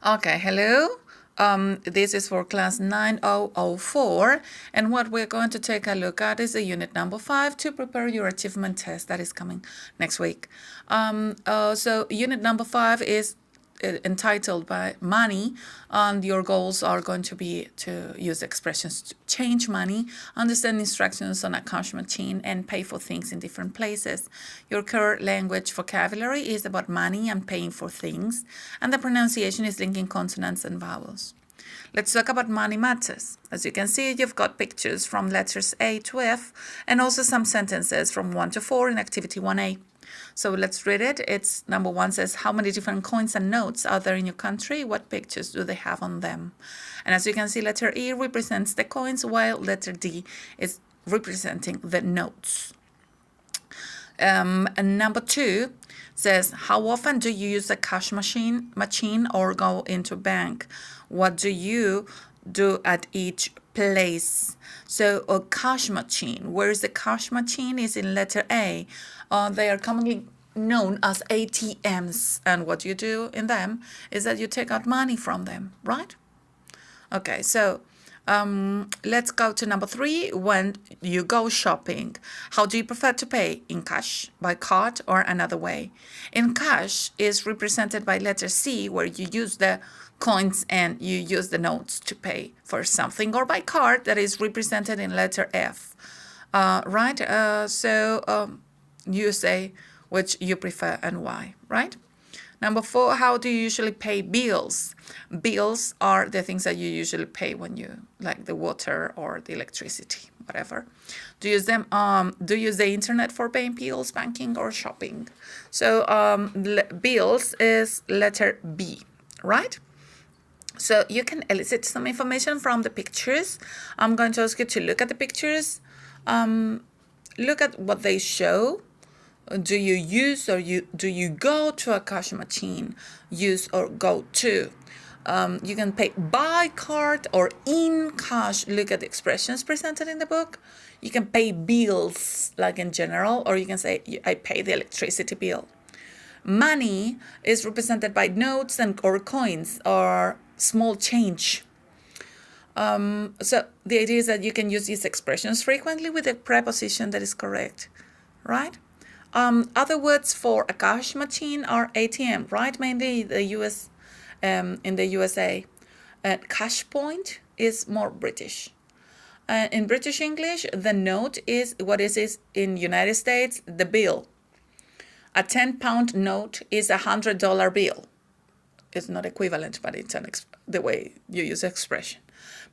Okay, hello. This is for class 9004, and what we're going to take a look at is the unit number 5 to prepare your achievement test that is coming next week. So unit number 5 is entitled by money, and your goals are going to be to use expressions to change money, understand instructions on a cash machine, and pay for things in different places. Your core language vocabulary is about money and paying for things, and the pronunciation is linking consonants and vowels. Let's talk about money matters. As you can see, you've got pictures from letters A to F and also some sentences from 1 to 4 in activity 1A. So let's read it. It's number 1 says, how many different coins and notes are there in your country? What pictures do they have on them? And as you can see, letter E represents the coins, while letter D is representing the notes. And number 2 says, how often do you use a cash machine or go into bank? What do you do at each place? So a cash machine, where is the cash machine? Is in letter A. They are commonly known as ATMs, and what you do in them is that you take out money from them, right? Okay, so let's go to number 3. When you go shopping, how do you prefer to pay? In cash, by card, or another way? In cash is represented by letter C, where you use the coins and you use the notes to pay for something, or by card, that is represented in letter F. Right? You say which you prefer and why, right? Number 4, how do you usually pay bills? Bills are the things that you usually pay when you, like the water or the electricity, whatever. Do you use them? Do you use the internet for paying bills, banking, or shopping? So bills is letter B, right? So you can elicit some information from the pictures. I'm going to ask you to look at the pictures. Look at what they show. Do you use or do you go to a cash machine? Use or go to. You can pay by card or in cash. Look at the expressions presented in the book. You can pay bills, like in general, or you can say, I pay the electricity bill. Money is represented by notes or coins or small change. So the idea is that you can use these expressions frequently with a preposition that is correct, right? Other words for a cash machine are ATM, right? Mainly the US, in the USA. Cash point is more British. In British English, the note is what is in United States, the bill. A 10-pound note is a $100 bill. It's not equivalent, but it's the way you use expression.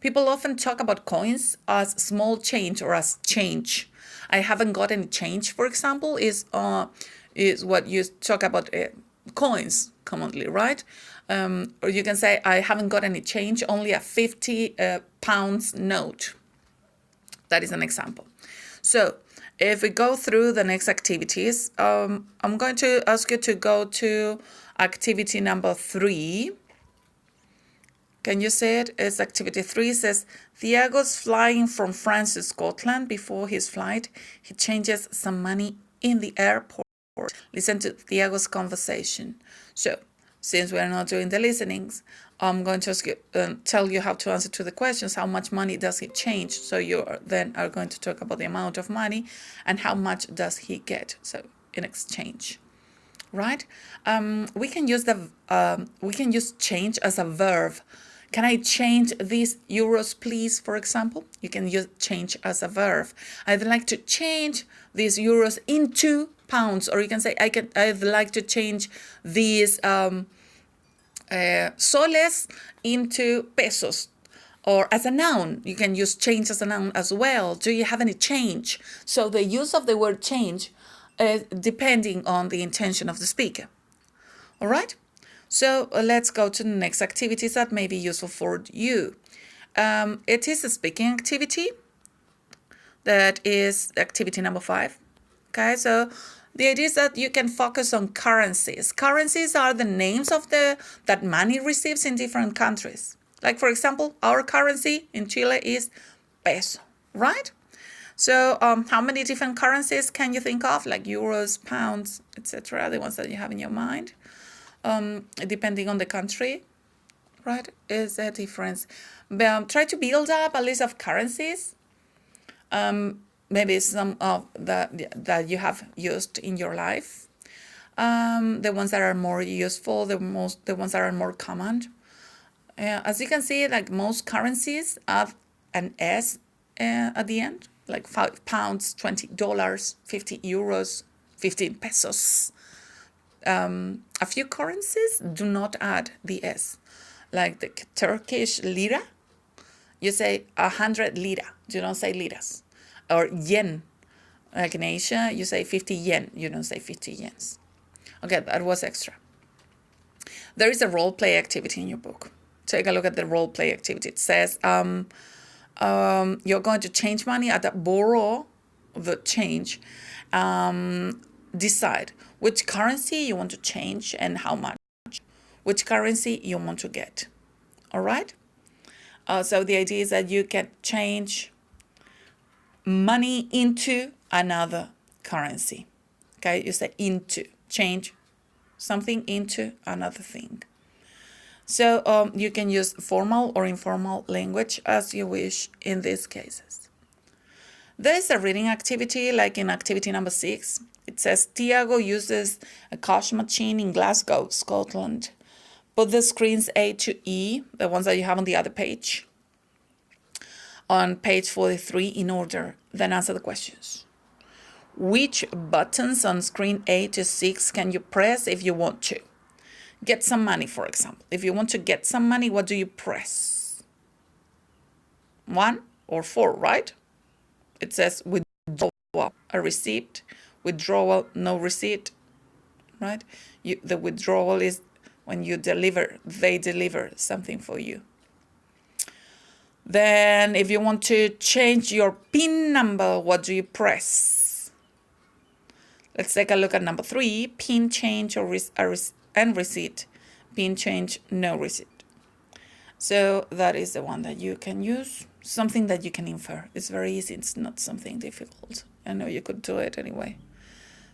People often talk about coins as small change or as change. I haven't got any change, for example, is what you talk about coins commonly, right? Or you can say, I haven't got any change, only a 50 pounds note. That is an example. So if we go through the next activities, I'm going to ask you to go to activity number 3. Can you say it? It's activity 3. It says, Thiago's flying from France to Scotland. Before his flight, he changes some money in the airport. Listen to Thiago's conversation. So, since we are not doing the listenings, I'm going to ask you, tell you how to answer to the questions. How much money does he change? So you then are going to talk about the amount of money and how much does he get, so in exchange. Right? We can use change as a verb. Can I change these euros, please, for example? You can use change as a verb. I'd like to change these euros into pounds, or you can say I'd like to change these soles into pesos. Or as a noun, you can use change as a noun as well. Do you have any change? So the use of the word change depending on the intention of the speaker. All right? So let's go to the next activities that may be useful for you. It is a speaking activity. That is activity number 5. Okay, so the idea is that you can focus on currencies. Currencies are the names of that money receives in different countries. Like, for example, our currency in Chile is peso, right? So how many different currencies can you think of, like euros, pounds, etc., the ones that you have in your mind, depending on the country? right? Is a difference. Try to build up a list of currencies. Maybe some of that you have used in your life. The ones that are more useful, the ones that are more common. As you can see, like most currencies have an S at the end, like £5, $20, 50 euros, 15 pesos. A few currencies do not add the S, like the Turkish lira. You say 100 lira, you don't say liras. Or yen, like in Asia, you say 50 yen, you don't say 50 yens. Okay, that was extra. There is a role play activity in your book. Take a look at the role play activity. It says you're going to change money at the borrow the change. Decide which currency you want to change and how much, which currency you want to get. All right? So the idea is that you can change money into another currency. Okay, you say into, change something into another thing. So you can use formal or informal language as you wish in these cases. There is a reading activity, like in activity number 6. It says Tiago uses a cash machine in Glasgow, Scotland. Put the screens A to E, the ones that you have on the other page, on page 43 in order, then answer the questions. Which buttons on screen A to 6 can you press if you want to? Get some money, for example. If you want to get some money, what do you press? 1 or 4, right? It says withdrawal, a receipt. Withdrawal, no receipt, right? The withdrawal is when you they deliver something for you. Then if you want to change your PIN number, what do you press? Let's take a look at number 3, PIN change and receipt. PIN change, no receipt. So that is the one that you can use, something that you can infer. It's very easy, it's not something difficult. I know you could do it anyway.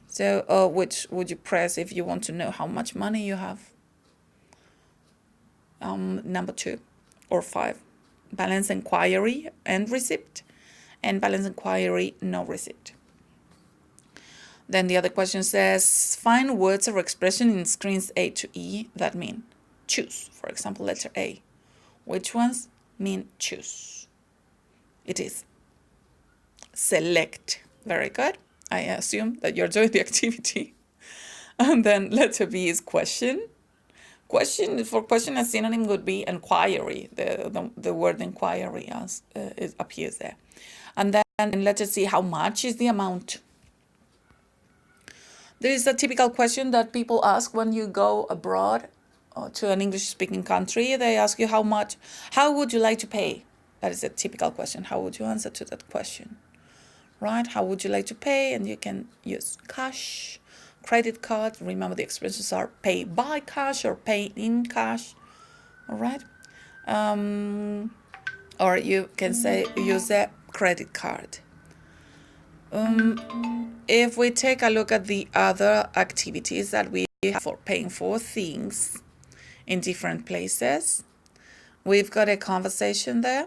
So which would you press if you want to know how much money you have? Number 2 or 5. Balance inquiry and receipt, and balance inquiry, no receipt. Then the other question says, find words or expression in screens A to E that mean choose. For example, letter A. Which ones mean choose? It is select. Very good. I assume that you're doing the activity. And then letter B is question. For question, a synonym would be inquiry. The word inquiry appears there. And then letter C, how much is the amount? There is a typical question that people ask when you go abroad to an English-speaking country. They ask you how would you like to pay? That is a typical question. How would you answer to that question? Right? How would you like to pay? And you can use cash, credit card. Remember, the expressions are pay by cash or pay in cash. All right? Or you can say use a credit card. If we take a look at the other activities that we have for paying for things in different places, we've got a conversation there.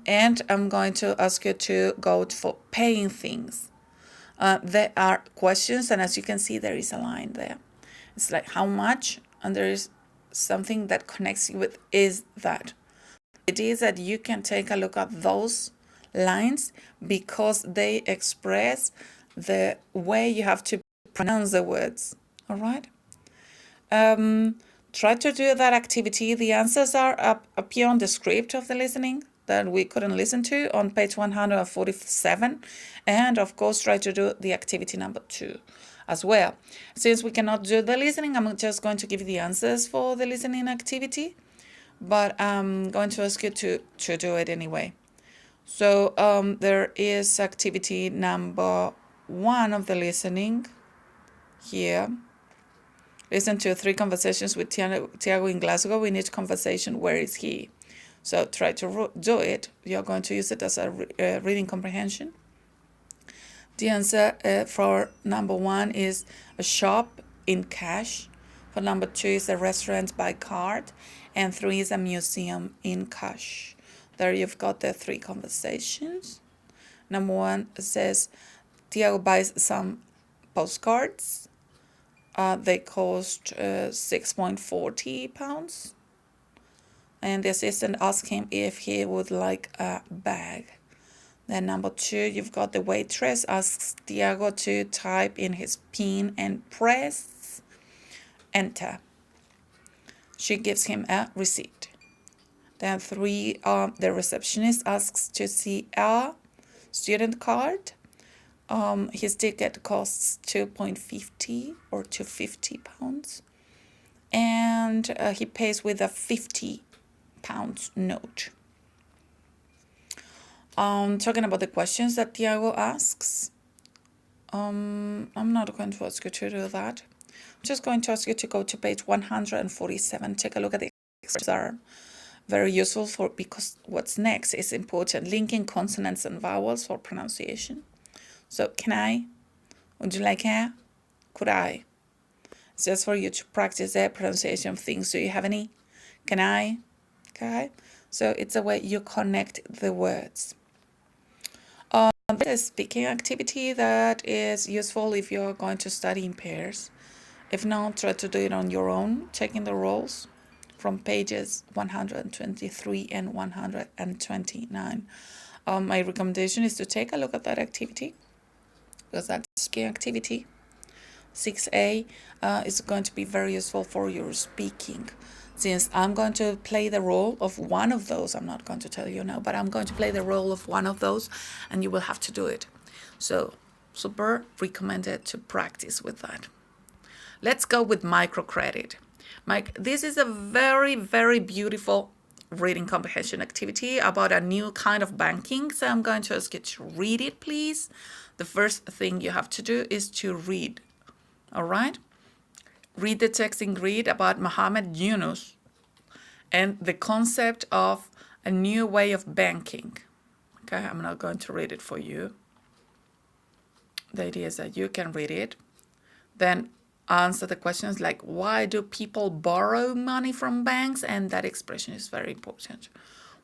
And I'm going to ask you to go for paying things. There are questions, and as you can see, there is a line there. It's like how much, and there is something that connects you with is that. It is that you can take a look at those lines because they express the way you have to pronounce the words. All right? Try to do that activity. The answers are up here on the script of the listening that we couldn't listen to on page 147. And of course, try to do the activity number 2 as well. Since we cannot do the listening, I'm just going to give you the answers for the listening activity. But I'm going to ask you to do it anyway. So there is activity number 1 of the listening here. Listen to 3 conversations with Tiago in Glasgow. In each conversation, where is he? So try to do it. You're going to use it as a reading comprehension. The answer for number 1 is a shop in cash. For number 2 is a restaurant by card. And 3 is a museum in cash. There you've got the 3 conversations. Number 1 says, Tiago buys some postcards. They cost £6.40. And the assistant asked him if he would like a bag. Then number 2, you've got the waitress asks Tiago to type in his PIN and press enter. She gives him a receipt. Then 3, the receptionist asks to see a student card. His ticket costs £2.50 or £250. And he pays with a £50 note. Talking about the questions that Tiago asks, I'm not going to ask you to do that. I'm just going to ask you to go to page 147. Take a look at the expressions are very useful because what's next is important. Linking consonants and vowels for pronunciation. So, can I? Would you like a? Could I? It's just for you to practice the pronunciation of things. Do you have any? Can I? Okay. So, it's a way you connect the words. This is a speaking activity that is useful if you're going to study in pairs. If not, try to do it on your own, checking the roles from pages 123 and 129. My recommendation is to take a look at that activity because that's a speaking activity. 6A is going to be very useful for your speaking. Since I'm going to play the role of one of those, I'm not going to tell you now, but I'm going to play the role of one of those and you will have to do it. So, super recommended to practice with that. Let's go with microcredit. This is a very, very beautiful reading comprehension activity about a new kind of banking. So I'm going to ask you to read it, please. The first thing you have to do is to read. All right? Read the text in Greek about Muhammad Yunus and the concept of a new way of banking. Okay, I'm not going to read it for you. The idea is that you can read it. Then answer the questions like, why do people borrow money from banks? And that expression is very important.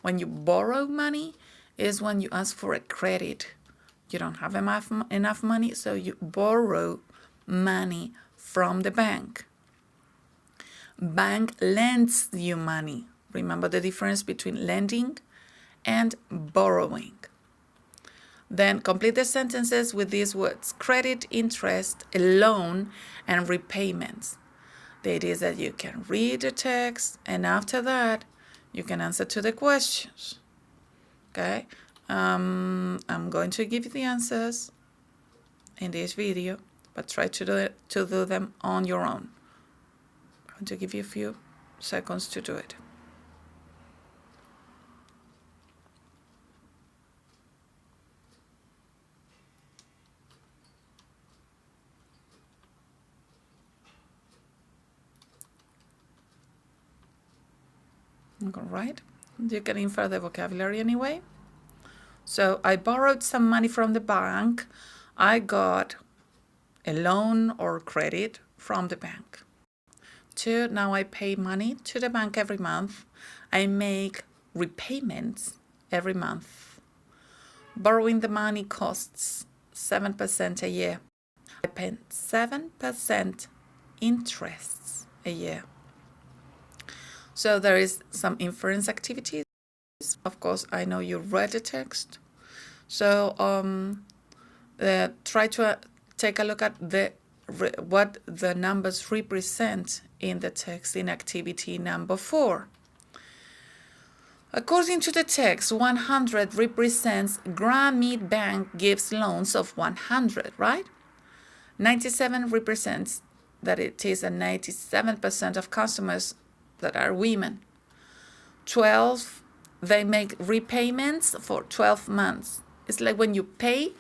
When you borrow money is when you ask for a credit. You don't have enough money, so you borrow money from the bank. Bank lends you money. Remember the difference between lending and borrowing. Then complete the sentences with these words: credit, interest, a loan, and repayments. The idea is that you can read the text and after that you can answer to the questions. Okay? I'm going to give you the answers in this video, but try to do them on your own. I'm going to give you a few seconds to do it. All right, you can infer the vocabulary anyway. So I borrowed some money from the bank. I got a loan or credit from the bank. 2, now I pay money to the bank every month. I make repayments every month. Borrowing the money costs 7% a year. I pay 7% interest a year. So there is some inference activities. Of course, I know you read the text. So try to take a look at what the numbers represent in the text in activity number 4. According to the text, 100 represents Grameen Bank gives loans of 100, right? 97 represents that it is a 97% of customers that are women. 12, they make repayments for 12 months. It's like when you pay.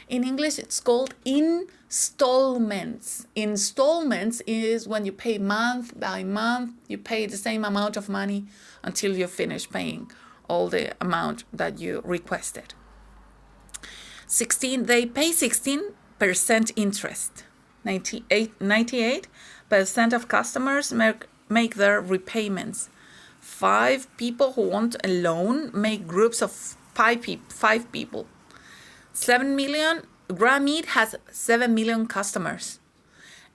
In English, it's called installments. Installments is when you pay month by month. You pay the same amount of money until you finish paying all the amount that you requested. 16, they pay 16% interest. 98 percent of customers make their repayments. 5 people who want a loan make groups of 5 people. 7 million, Grammeet has 7 million customers.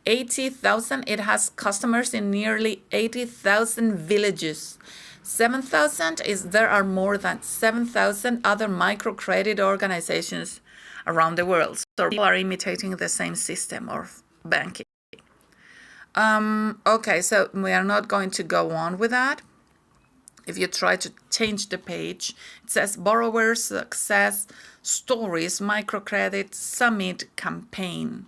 80,000, it has customers in nearly 80,000 villages. 7,000 is there are more than 7,000 other microcredit organizations around the world. So people are imitating the same system of banking. Okay, so we are not going to go on with that. If you try to change the page, it says Borrower Success Stories Microcredit Summit Campaign.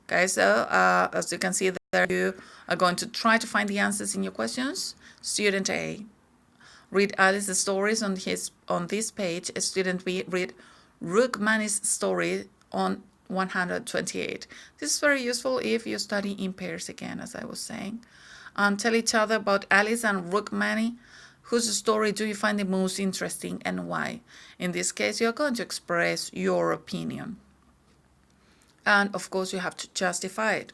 Okay, so as you can see there, you are going to try to find the answers in your questions. Student A, read Alice's stories on this page. Student B, read Rukmani's story on 128. This is very useful if you study in pairs again, as I was saying. Tell each other about Alice and Rukmani. Whose story do you find the most interesting and why? In this case, you're going to express your opinion. And of course, you have to justify it.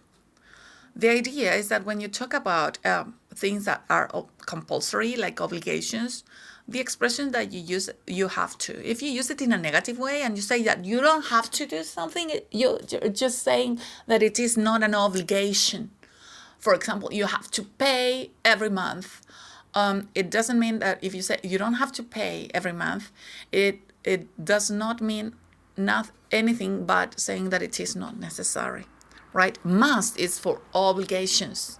The idea is that when you talk about things that are compulsory, like obligations, the expression that you use, you have to. If you use it in a negative way and you say that you don't have to do something, you're just saying that it is not an obligation. For example, you have to pay every month. It doesn't mean that if you say you don't have to pay every month, it does not mean anything but saying that it is not necessary, right? Must is for obligations.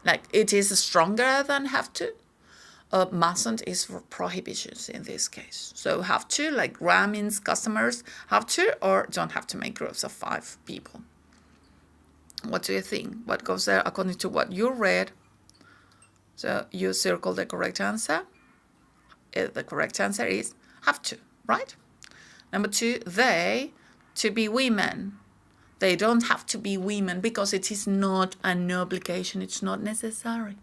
Like it is stronger than have to. Mustn't is for prohibitions in this case. So have to, like Grameen's customers have to or don't have to make groups of 5 people. What do you think? What goes there according to what you read? So you circle the correct answer. The correct answer is have to, right? Number 2, they, to be women. They don't have to be women because it is not an obligation. It's not necessary.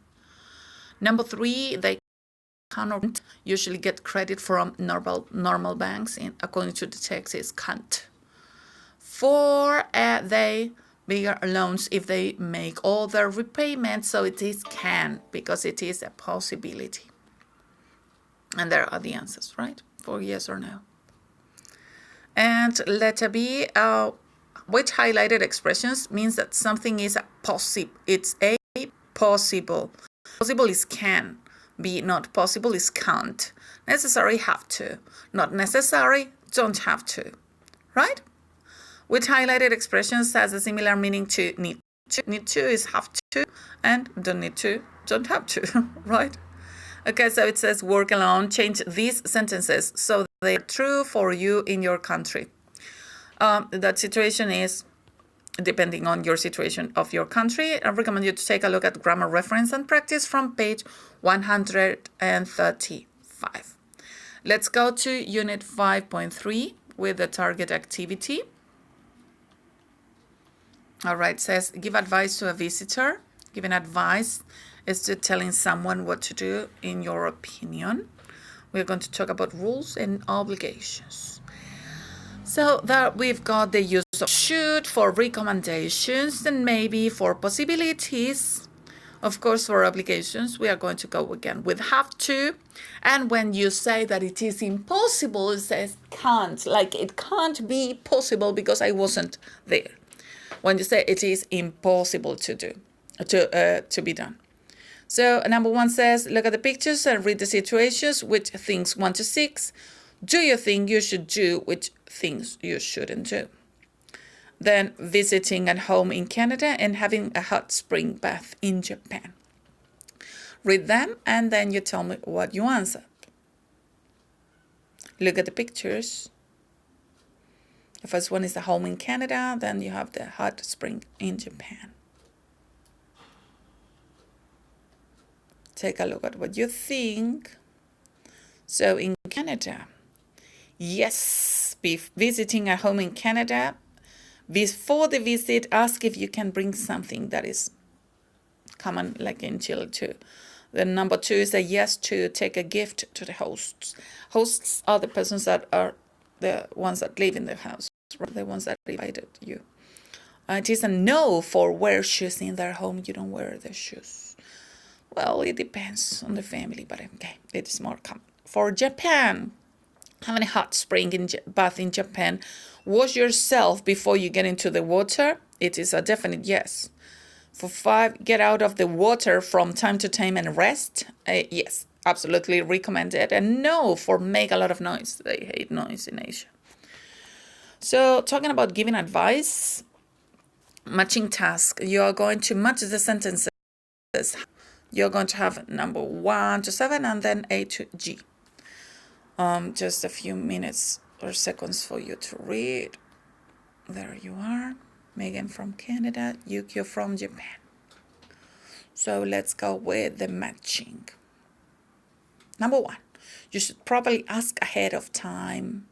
Number 3, they cannot usually get credit from normal banks. According to the text, is can't. 4, they bigger loans if they make all their repayments. So it is can because it is a possibility. And there are the answers, right? For yes or no. And letter B, which highlighted expressions means that something is possible. It's A, possible. Possible is can. B, not possible is can't. Necessary, have to. Not necessary, don't have to. Right? Which highlighted expressions has a similar meaning to need to. Need to is have to, and don't need to, don't have to. Right? Okay, so it says work alone. Change these sentences so they are true for you in your country. That situation is depending on your situation of your country. I recommend you to take a look at grammar reference and practice from page 135. Let's go to unit 5.3 with the target activity. All right, says give advice to a visitor. Giving advice is to telling someone what to do in your opinion. We're going to talk about rules and obligations. So that we've got the use of should for recommendations and maybe for possibilities. Of course, for obligations, we are going to go again with have to. And when you say that it is impossible, it says can't. Like it can't be possible because I wasn't there. When you say it is impossible to do, to be done. So number 1 says, look at the pictures and read the situations, which things 1 to 6. Do you think you should do which things you shouldn't do? Then visiting at home in Canada and having a hot spring bath in Japan. Read them and then you tell me what you answered. Look at the pictures. The first one is the home in Canada, then you have the hot spring in Japan. Take a look at what you think. So in Canada, yes, be visiting a home in Canada. Before the visit, ask if you can bring something that is common, like in Chile too. Then number 2 is a yes to take a gift to the hosts. Hosts are the persons that are the ones that live in the house, right? The ones that invited you. It is a no for wear shoes in their home. You don't wear the shoes. Well, it depends on the family, but okay, it is more common. For Japan, having a hot spring bath in Japan, wash yourself before you get into the water. It is a definite yes. For 5, get out of the water from time to time and rest. Yes, absolutely recommended. And no for make a lot of noise. They hate noise in Asia. So talking about giving advice, matching task. You are going to match the sentences. You're going to have number 1 to 7 and then A to G. Just a few minutes or seconds for you to read. There you are. Megan from Canada, Yukio from Japan. So let's go with the matching. Number 1, you should probably ask ahead of time.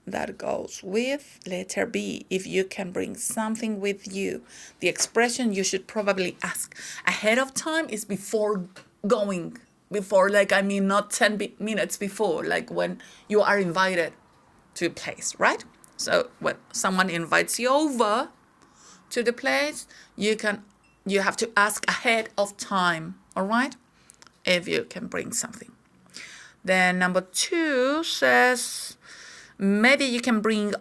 That goes with letter B. If you can bring something with you. The expression you should probably ask ahead of time is before going. Before, not 10 minutes before, like when you are invited to a place, right? So when someone invites you over to the place, you have to ask ahead of time, all right? If you can bring something. Then number 2 says, maybe you can bring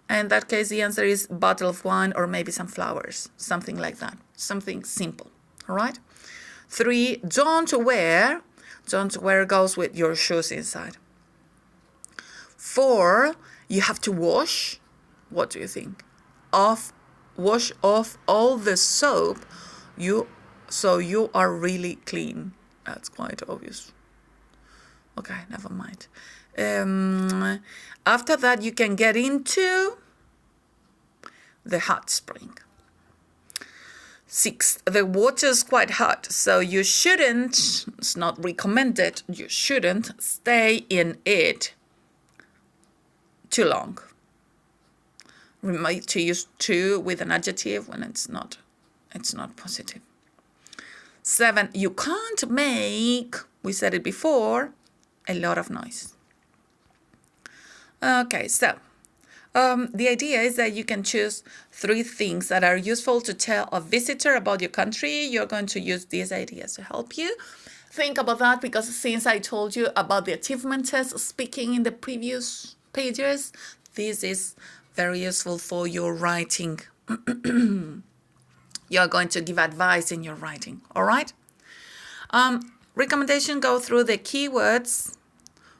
in that case, the answer is bottle of wine or maybe some flowers, something like that, something simple, all right? 3, don't wear. Don't wear goes with your shoes inside. 4, you have to wash. What do you think? Wash off all the soap, so you are really clean. That's quite obvious. Okay, never mind. After that, you can get into the hot spring. 6, the water's quite hot, so you shouldn't, it's not recommended, you shouldn't stay in it too long. Remember to use to with an adjective when it's not positive. 7, you can't make, we said it before, a lot of noise. Okay, so the idea is that you can choose 3 things that are useful to tell a visitor about your country. You're going to use these ideas to help you. Think about that, because since I told you about the achievement test speaking in the previous pages, this is very useful for your writing. You're going to give advice in your writing, all right? Recommendation, go through the keywords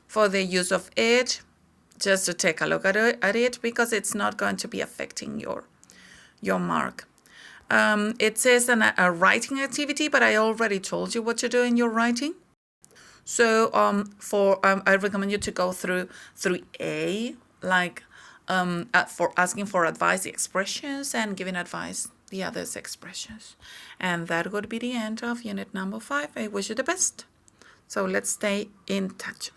for the use of it, just to take a look at it, because it's not going to be affecting your mark. It says a writing activity, but I already told you what to do in your writing. So I recommend you to go through A, like for asking for advice, the expressions, and giving advice, the others expressions. And that would be the end of unit number 5. I wish you the best. So let's stay in touch.